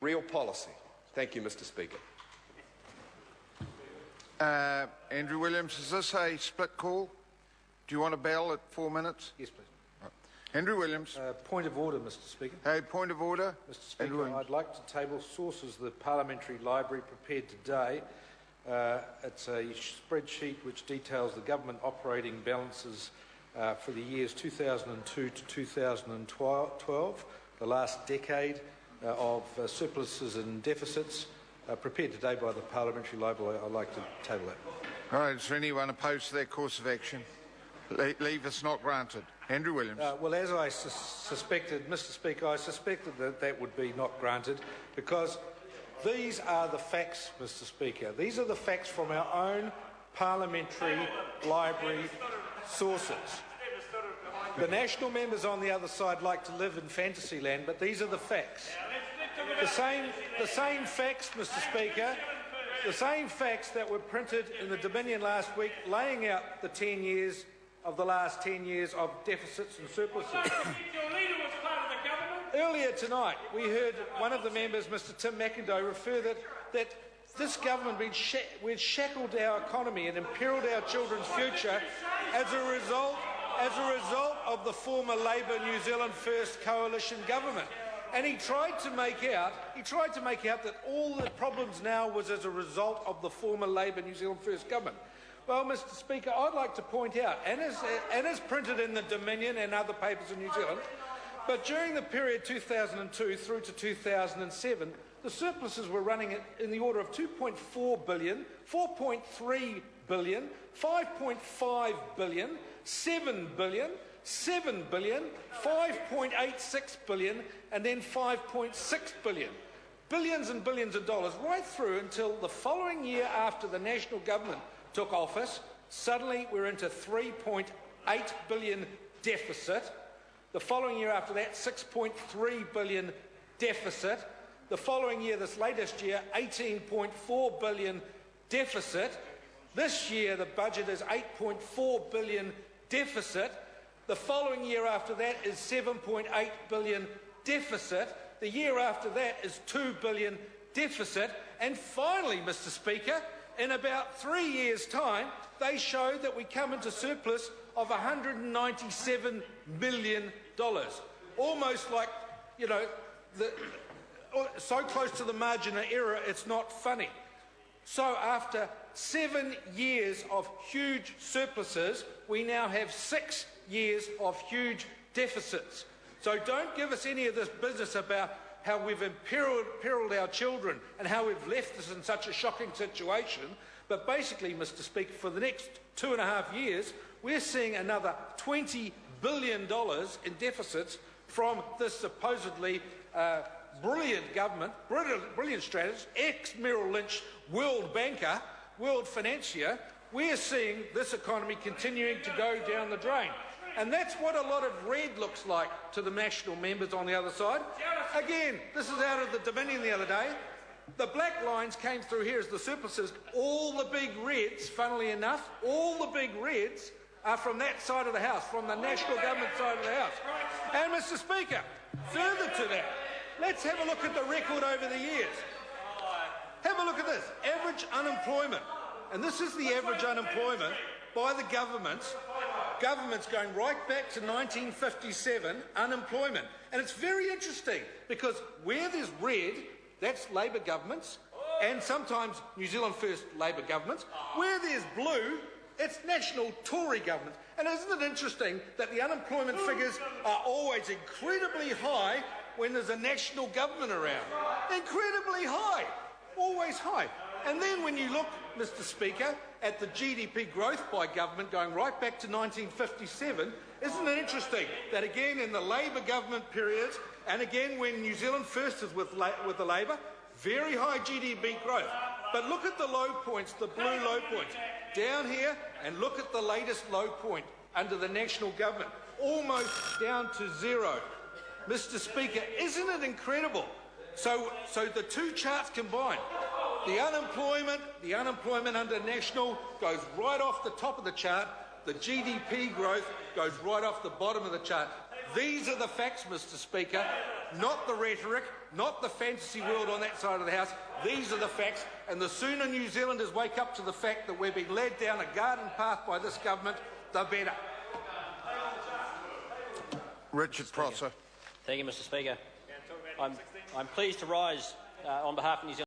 real policy. Thank you, Mr. Speaker. Andrew Williams, is this a split call? Do you want a bell at 4 minutes? Yes, please. Right. Andrew Williams. Point of order, Mr. Speaker. Hey, point of order. Mr. Speaker, I'd like to table sources the Parliamentary Library prepared today. It's a spreadsheet which details the government operating balances for the years 2002 to 2012, the last decade of surpluses and deficits, prepared today by the Parliamentary Library. I'd like to table that. All right, is there anyone opposed to that course of action? Leave is not granted. Andrew Williams. Well, as I suspected, Mr. Speaker, I suspected that that would be not granted because these are the facts, Mr. Speaker. These are the facts from our own Parliamentary Library sources. The national members on the other side like to live in fantasy land, but these are the facts. The same facts, Mr. Speaker, the same facts that were printed in the Dominion last week, laying out the 10 years of the last 10 years of deficits and surpluses. Earlier tonight, we heard one of the members, Mr. Tim McIndoe, refer that this government we'd shackled our economy and imperilled our children's future as a result of the former Labour New Zealand First coalition government. And he tried to make out that all the problems now was as a result of the former Labour New Zealand First government. Well, Mr. Speaker, I'd like to point out, and as printed in the Dominion and other papers in New Zealand, but during the period 2002 through to 2007, the surpluses were running in the order of 2.4 billion, 4.3 billion, 5.5 billion, 7 billion, 7 billion, 5.86 billion, and then 5.6 billion. Billions and billions of dollars right through until the following year after the national government took office. Suddenly we're into 3.8 billion deficit. The following year after that, 6.3 billion deficit. The following year, this latest year, 18.4 billion deficit. This year, the budget is 8.4 billion deficit. The following year after that is 7.8 billion deficit. The year after that is 2 billion deficit. And finally, Mr. Speaker, in about 3 years' time, they show that we come into surplus of $197 million. Almost like, you know, so close to the margin of error, it's not funny. So after 7 years of huge surpluses, we now have 6 years of huge deficits. So don't give us any of this business about how we've imperiled our children and how we've left us in such a shocking situation. But basically, Mr. Speaker, for the next 2.5 years, we're seeing another $20 billion in deficits from this supposedly brilliant government, brilliant strategist, ex-Merrill Lynch world banker, world financier. We're seeing this economy continuing to go down the drain. And that's what a lot of red looks like to the national members on the other side. Again, this is out of the Dominion the other day. The black lines came through here as the surpluses. All the big reds, funnily enough, all the big reds are from that side of the House, from the national government side of the House. And, Mr. Speaker, further to that, let's have a look at the record over the years. Have a look at this. Average unemployment. And this is the average unemployment by the governments going right back to 1957, unemployment. And it's very interesting because where there's red, that's Labour governments, and sometimes New Zealand First Labour governments. Where there's blue, it's national Tory governments. And isn't it interesting that the unemployment figures are always incredibly high when there's a national government around? Incredibly high, always high. And then when you look, Mr. Speaker, at the GDP growth by government going right back to 1957, isn't it interesting that again in the Labour government periods, and again when New Zealand First is with the Labour, very high GDP growth. But look at the low points, the blue low points, down here, and look at the latest low point under the national government, almost down to zero. Mr. Speaker, isn't it incredible? So the two charts combined, the unemployment under national goes right off the top of the chart, the GDP growth goes right off the bottom of the chart. These are the facts, Mr. Speaker, not the rhetoric, not the fantasy world on that side of the House. These are the facts, and the sooner New Zealanders wake up to the fact that we're being led down a garden path by this government, the better. Richard Prosser. Thank you, Mr. Speaker. I'm pleased to rise on behalf of New Zealand.